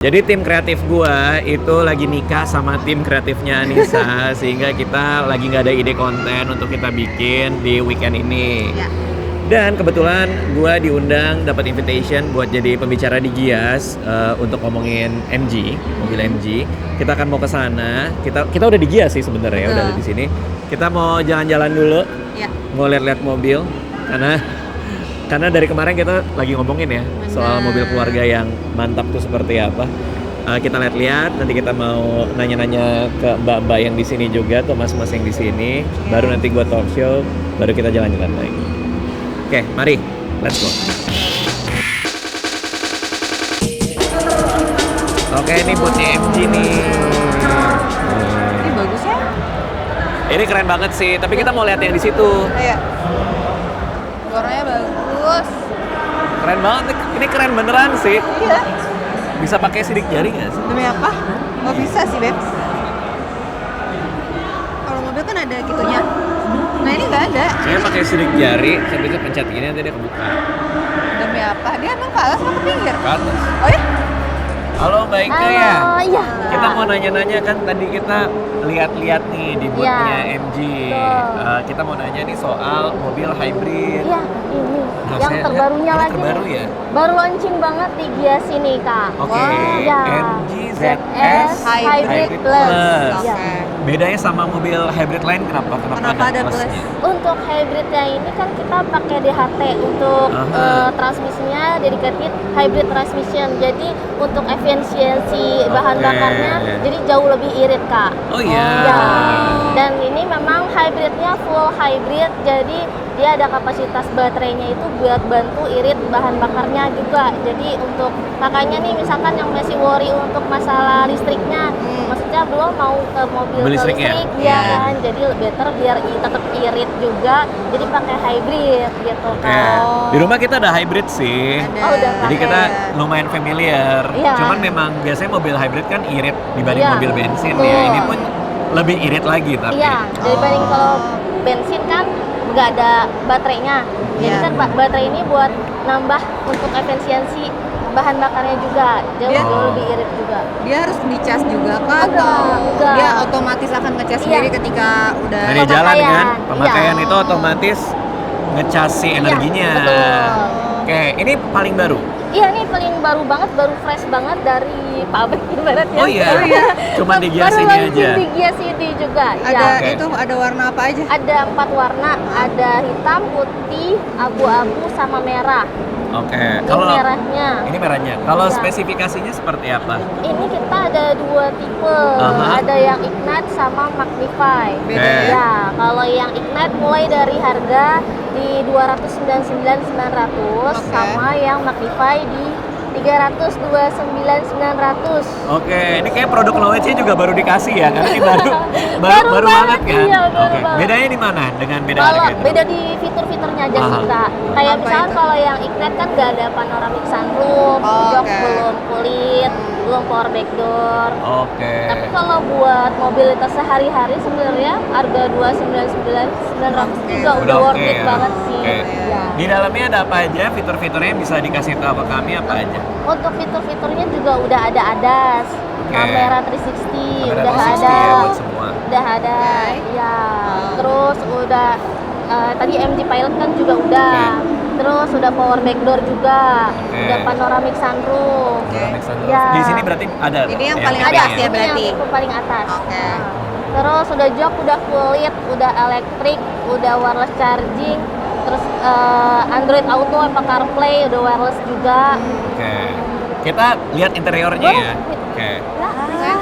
Jadi tim kreatif gua itu lagi nikah sama tim kreatifnya Anissa sehingga kita lagi nggak ada ide konten untuk kita bikin di weekend ini. Ya. Dan kebetulan gua diundang dapat invitation buat jadi pembicara di Gias untuk ngomongin MG, mobil MG. Kita akan mau ke sana. Kita udah di Gias sih sebenarnya, udah ada di sini. Kita mau jalan-jalan dulu. Ya. Mau lihat-lihat mobil karena dari kemarin kita lagi ngomongin ya soal mobil keluarga yang mantap tuh seperti apa. Kita lihat-lihat, nanti kita mau nanya-nanya ke mbak-mbak yang di sini juga atau mas-mas yang di sini. Baru nanti gua talk show, baru kita jalan-jalan lagi. Oke, mari, let's go. Oke, ini bootnya MG nih. Ini bagus ya? Ini keren banget sih, tapi kita mau lihat yang di situ. Iya. Warnanya bagus. Keren banget, ini keren beneran sih. Iya. Bisa pakai sidik jari nggak sih? Demi apa? Nggak bisa sih, Beb. Kalau mobil kan ada gitunya. Nah, ini nggak ada. Saya pakai sidik jari, saya bisa pencet gini nanti dia kebuka. Demi apa? Dia emang ke atas atau ke pinggir? Ke atas. Oh ya? Halo Mbak Ika ya? Iya. Kita mau nanya-nanya kan tadi kita lihat-lihat nih di bootnya MG. Kita mau nanya nih soal mobil hybrid. Iya, ini. Nah, Yang saya terbarunya lihat, ini lagi. terbaru ya? Baru launching banget di Gias ini, Kak. Oke, Ya. MG ZS ZS Hybrid Plus. Plus. Iya. Bedanya sama mobil hybrid lain kenapa? Kenapa ada plus? plusnya? Untuk hybridnya ini kan kita pakai DHT untuk transmisinya dedicated hybrid transmission. Jadi untuk efisiensi bahan Oke. bakarnya jadi jauh lebih irit, Kak. Oh iya. Ya. Dan ini memang hybridnya full hybrid, jadi dia ada kapasitas baterainya itu buat bantu irit bahan bakarnya juga. Jadi untuk makanya nih misalkan yang masih worry untuk masalah listriknya, maksudnya belum mau ke mobil Mobil ke listrik ya? listrik, ya Iya. kan. Jadi better biar tetap irit juga. Jadi pakai hybrid gitu Oke. kan. Di rumah kita ada hybrid sih. Ada. Oh, udah Jadi pakai. kita lumayan familiar. Iya. Cuman memang biasanya mobil hybrid kan irit dibanding Iya, mobil bensin betul. ya. Ini pun lebih irit lagi tapi. Iya, dibanding kalau bensin kan nggak ada baterainya. Jadi Iya. kan baterai ini buat nambah untuk efisiensi bahan bakarnya juga. Jauh Dia- jauh lebih irit juga. Dia harus dicas juga kah? Enggak, Atau enggak. dia otomatis akan ngecas Iya. sendiri ketika udah Dari jalan Pemakaian. kan, pemakaian Iya. itu otomatis ngecas si energinya. betul. Oke, ini paling baru. Iya nih paling baru banget, baru fresh banget dari pabrik ibaratnya. Oh iya. Cuma di Gias Baru ini launching aja. di Gias ini juga. ada Ya. Oke. itu ada warna apa aja? Ada 4 warna, ada hitam, putih, abu-abu, sama merah. Oke. Ini Kalau merahnya. ini merahnya. Kalau Iya. spesifikasinya seperti apa? Ini kita ada 2 tipe, Aha. ada yang Ignite sama Magnify. Beda Oke. Ya, kalau yang Ignite mulai dari harga di 299.900 Oke. sama yang Magnify di 329.900. Oke, ini kayak produk knowledge-nya juga baru dikasih ya, karena ini baru Baru banget banget, kan. iya, baru Oke. banget. Bedanya di mana dengan beda Kalau harga itu? beda di fitur-fiturnya aja sih, Aha. Kak. Kayak Apa misalkan itu? kalau yang Ignite kan nggak ada panoramic sunroof, Oh, jok oke. belum kulit, belum power back door. Oke. Tapi kalau buat mobilitas sehari-hari sebenarnya harga 299.900 Oke. juga Udah udah worth oke it ya? banget sih. Oke. Ya. Di dalamnya ada apa aja? Fitur-fiturnya yang bisa dikasih tahu ke kami apa aja? Untuk fitur-fiturnya juga udah ada ADAS, Oke. kamera 360, Kamera udah 360 ada, ya buat semua. udah ada, Oke. ya. Oh. Terus udah tadi MG Pilot kan juga udah. Oke. Terus udah power back door juga, Oke. udah panoramic sunroof. Panoramic sunroof. Ya. Di sini berarti ada. Ini yang ya, paling tipenya atas ya, Ini berarti? yang tipe paling atas. Oke. Nah. Terus udah jok, udah kulit, udah elektrik, udah wireless charging, terus Android Auto, Apple CarPlay, udah wireless juga. Oke. Kita lihat interiornya ya. Oke.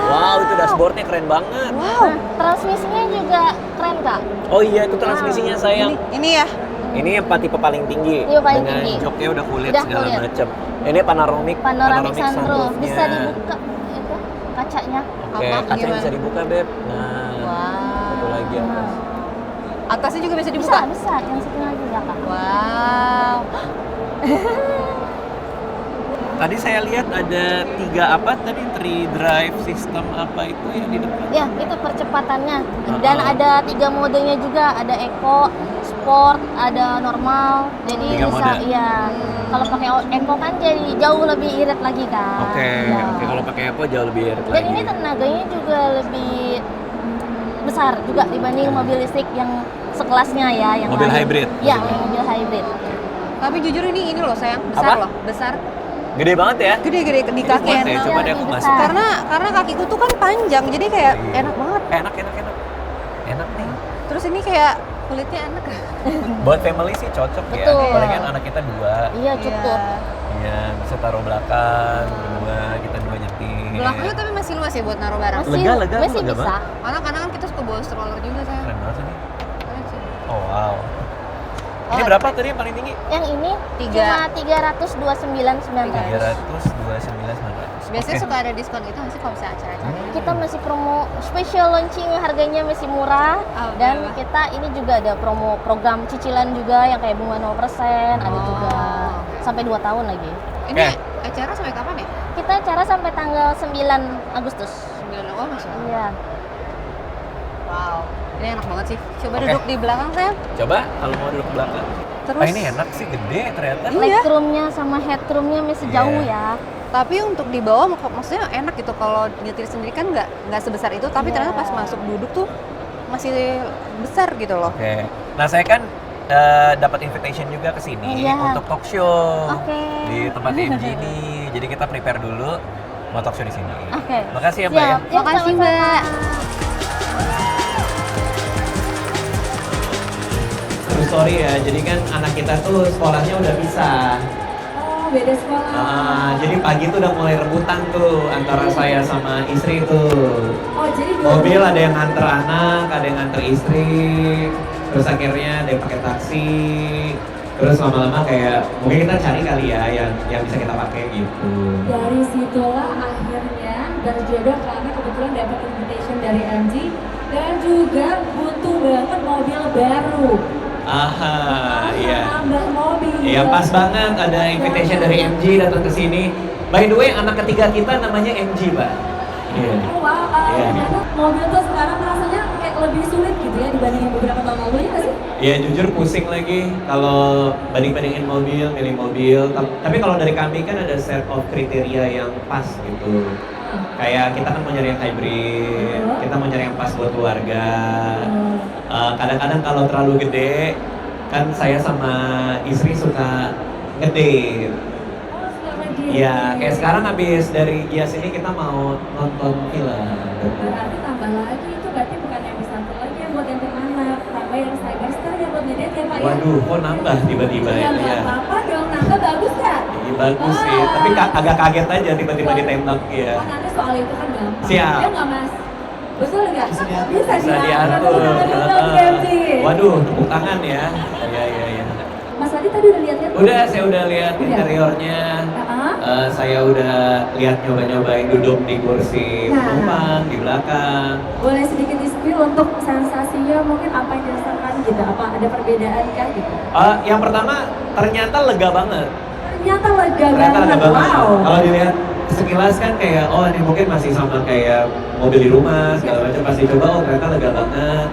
Wow, itu dashboardnya keren banget. Nah, transmisinya juga keren, Kak. Oh iya, itu transmisinya sayang. Ini ya. Ini yang tipe paling tinggi. Tipe paling dengan tinggi. joknya udah kulit Udah segala kulit. macam. Ini panoramic Sunroof, sunroofnya. bisa dibuka itu kacanya. Oke, Apa? kaca Gimana? bisa dibuka, Beb. Nah, satu Wow. lagi atas. Atasnya juga bisa Bisa, dibuka. bisa. Yang satunya lagi ya, Kak. Wow. Tadi saya lihat ada 3 apa tadi 3 drive system apa itu yang di depan? Ya, itu percepatannya. Dan ada 3 modenya juga, ada eco, sport, ada normal. Jadi 3 bisa mode. iya. Kalau pakai eco kan jadi jauh lebih irit lagi kan. Oke, Ya. oke, kalau pakai Evo jauh lebih irit Dan lagi. ini tenaganya juga lebih besar juga dibanding mobil listrik yang sekelasnya ya, yang Mobil lain. hybrid Ya, maksudnya? yang mobil hybrid. Tapi jujur ini loh sayang, besar Apa? loh, besar. Gede banget ya? Gede-gede di kaki Buat deh, enak. coba Iya, deh aku lebih masuk. besar. Karena kakiku tuh kan panjang, jadi kayak Iya. enak banget. Enak. Enak nih. Terus ini kayak kulitnya enak. Buat family sih cocok ya. Betul. Apalagi kan anak kita 2. Iya, cukup. Iya, bisa taruh belakang, berdua, kita 2 nyetir. Belakangnya tapi masih luas ya buat naruh barang. Masih, Lega, masih lega bisa. Kadang-kadang kan kita suka bawa stroller juga saya. Keren banget ini. Keren sih. Oh wow. Ini Oh, berapa tadi yang paling tinggi? Yang ini Tiga. cuma 329.900. 329.900. Biasanya suka ada diskon gitu nggak sih kalau misalnya acara-acara? Kita masih promo special launching, harganya masih murah. Oh, Dan berapa? kita ini juga ada promo program cicilan juga yang kayak bunga 0%, ada Oh. juga sampai 2 tahun lagi. Ini Oke. acara sampai kapan ya? Kita acara sampai tanggal 9 Agustus. 9 oh masih. Iya. Wow. Ini enak banget sih. Coba Oke. duduk di belakang saya. Coba kalau mau duduk ke belakang. Terus. Ah ini enak sih, gede ternyata. Iya. Legroomnya sama headroomnya masih Iya. jauh ya. Tapi untuk di bawah maksudnya enak gitu kalau nyetir sendiri kan nggak sebesar itu. Tapi Iya. ternyata pas masuk duduk tuh masih besar gitu loh. Oke. Nah saya kan dapat invitation juga ke sini Iya. untuk talk show Oke. di tempat MG ini. Jadi kita prepare dulu mau talk show di sini. Oke. Makasih ya Mbak ya. Siap. Makasih, sama-sama. Mbak. True story ya. Jadi kan anak kita tuh sekolahnya udah pisah. Oh, beda sekolah. Jadi pagi tuh udah mulai rebutan tuh antara saya sama istri tuh. Oh, jadi dua Mobil ada yang nganter anak, ada yang nganter istri. Terus akhirnya ada yang pakai taksi. Terus lama-lama kayak mungkin kita cari kali ya yang bisa kita pakai gitu. dari situlah akhirnya terjodoh karena kebetulan dapat invitation dari MG dan juga butuh banget mobil baru. Aha, iya. Nambah mobil. Iya pas banget ada invitation dari MG datang ke sini. By the way, anak ketiga kita namanya MG, Pak. Iya. Oh, wow, Iya. ternyata mobil tuh sekarang rasanya kayak lebih sulit gitu ya dibandingin beberapa tahun lalu ya nggak sih? Iya jujur pusing lagi kalau banding-bandingin mobil, milih mobil. Tapi kalau dari kami kan ada set of kriteria yang pas gitu. Kayak kita kan mau nyari yang hybrid, kita mau nyari yang pas buat keluarga. Kadang-kadang kalau terlalu gede, kan saya sama istri suka ngedate. Oh, sekarang gitu. Iya, kayak sekarang habis dari Gias ini kita mau nonton film. Berarti tambah lagi itu berarti bukan yang satu lagi yang buat yang anak, tambah yang Cyberstar yang buat ngedate ya Pak ya? Waduh, kok nambah tiba-tiba Ya ya? nggak Iya. apa-apa dong, nambah bagus kan? Iya, bagus sih, tapi agak kaget aja tiba-tiba ditembak ya. Oh, nanti soal itu kan gampang. Siap. Ya nggak mas? Betul nggak? Bisa Bisa diatur. Waduh, tepuk tangan ya. Iya, iya, iya. Mas Adi tadi udah lihat-lihat? Udah, saya udah lihat Udah. interiornya. Ah, Saya udah lihat nyoba-nyobain duduk di kursi Nah. penumpang di belakang. boleh sedikit di-spill untuk sensasinya mungkin apa yang dirasakan gitu? Apa ada perbedaan kah gitu? Yang pertama ternyata lega banget. Ternyata lega Ternyata lega banget. banget. Wow. Kalau dilihat sekilas kan kayak oh ini mungkin masih sama kayak mobil di rumah segala macam. Pas dicoba oh ternyata lega banget.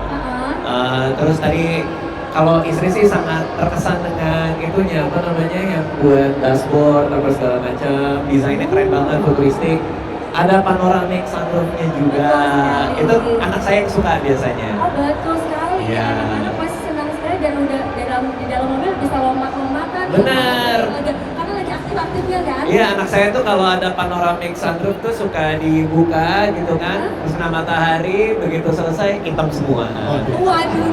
Terus tadi kalau istri sih sangat terkesan dengan itunya apa namanya yang buat dashboard apa segala macam, desainnya keren banget, futuristik. Ada panoramic sunroofnya juga. Betul sekali. Itu anak saya yang suka biasanya. Oh betul sekali. Iya. Anak-anak pasti senang sekali dan udah di dalam mobil bisa lompat-lompatan. Benar. Karena lagi aktif-aktifnya kan. Iya, anak saya tuh kalau ada panoramic sunroof tuh suka dibuka gitu kan, terus kena matahari, begitu selesai hitam semua. Waduh,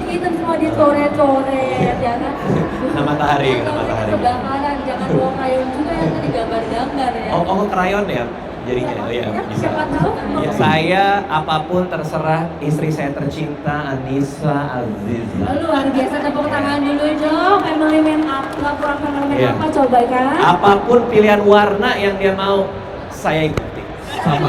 hitam semua dicoret-coret ya kan. Kena matahari, kena matahari. Kebakaran, jangan bawa krayon juga ya tadi gambar-gambar ya. Oh krayon ya jadinya, oh ya bisa. Siapa tahu kan Ya, saya apapun terserah istri saya tercinta Anissa Aziza. luar biasa, tepuk tangan dulu dong. Family man up, laporan family man Iya. apa coba kan? Apapun pilihan warna yang dia mau, saya ikuti. Sama.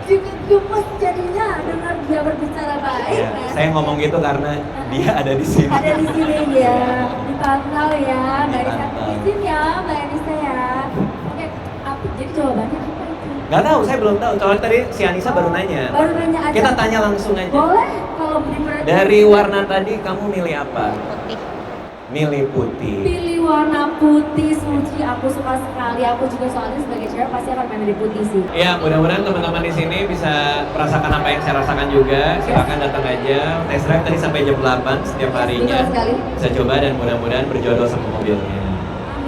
Juga gemes jadinya dengar dia berbicara baik. Ya, ya. saya ngomong gitu karena dia ada di sini. Ada di sini ya, dipantau ya, Mbak Anissa. Dipantau. Izin ya, Mbak Anissa ya. Oke, jawabannya apa itu? Nggak tahu, saya belum tahu. Soalnya tadi si Anissa baru nanya. Baru nanya aja. Kita tanya langsung aja. Boleh kalau Dari warna tadi kamu milih apa? Putih. Milih putih. pilih warna putih, Suci. Aku suka sekali. Aku juga soalnya sebagai cewek pasti akan main dari putih sih. Ya, mudah-mudahan teman-teman di sini bisa merasakan apa yang saya rasakan juga. Silakan datang aja. Test drive tadi sampai jam 8 setiap harinya. Betul sekali. Bisa coba dan mudah-mudahan berjodoh sama mobilnya.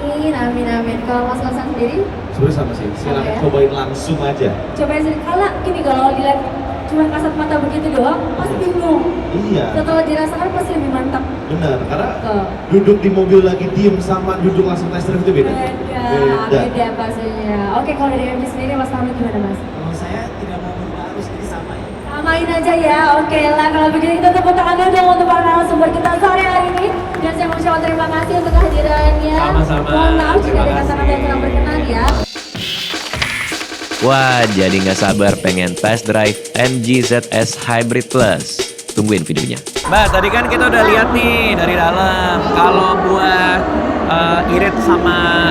Amin, amin, amin. Kalau Mas Hasan sendiri, Sebenarnya sama sih, silakan Oke. cobain langsung aja. cobain sendiri. Kalau gini, kalau dilihat cuma kasat mata begitu doang, pasti bingung. Iya, Setelah dirasakan pasti lebih mantap. benar. Karena Tuh. duduk di mobil lagi diem sama duduk langsung test drive itu beda. Beda pastinya. Oke, kalau dari MG sendiri Mas Fahmi gimana Mas? Kalau saya tidak mau berubah harus jadi sama ya. Samain aja ya, oke lah kalau begitu kita tepuk tangan dulu untuk para narasumber kita sore hari ini. Dan saya mau ucapkan terima kasih untuk kehadirannya. Sama-sama. Mohon maaf jika Terima ada kata-kata yang kurang berkenan ya. Wah, jadi nggak sabar pengen test drive MG ZS Hybrid Plus. Tungguin videonya. Mbak, tadi kan kita udah lihat nih dari dalam. Kalau buat irit sama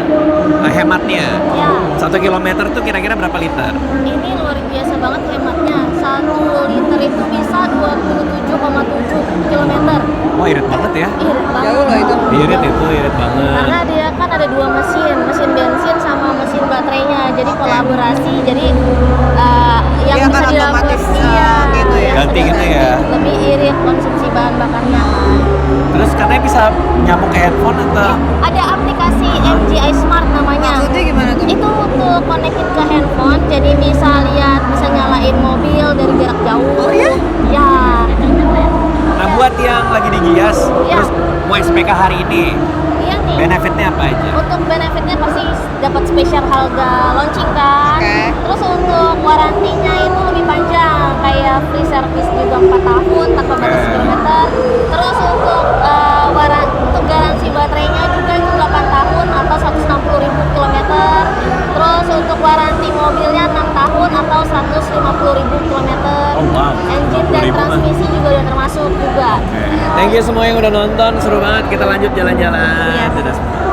hematnya, Ya, 1 kilometer tuh kira-kira berapa liter? ini luar biasa banget hematnya. 1 liter itu bisa 27,7 km. Oh, irit banget ya. Irit banget. Jauh loh itu. Irit itu irit banget. Karena dia kan ada 2 mesin bensin sama mesin baterainya. Jadi kolaborasi. Jadi yang Dia bisa kan otomatis, dilakukan gitu ya. Ganti gitu ya. Lebih irit konsumsi bahan bakarnya. Terus katanya bisa nyambung ke handphone atau? Ada aplikasi MGI Smart namanya. Maksudnya gimana tuh? Itu untuk connected ke handphone, jadi bisa lihat, bisa nyalain mobil dari jarak jauh. Oh ya? Ya. Nah, buat yang lagi digias, Ya. terus mau SPK hari ini, Iya nih. benefitnya apa aja? Untuk benefitnya pasti dapat spesial harga launching kan. Oke. Terus untuk warantinya itu lebih panjang, kayak free service juga 4 tahun tanpa batas Oke. kilometer. Terus untuk garansi baterainya juga itu 8 tahun atau 160.000 kilometer. Terus untuk waranti mobilnya 6 tahun atau 150.000 kilometer. Oh, wow. Engine dan 150.000 mah. transmisi juga udah termasuk juga. Thank you semua yang udah nonton, seru banget. Kita lanjut jalan-jalan. Iya. Dadah semua.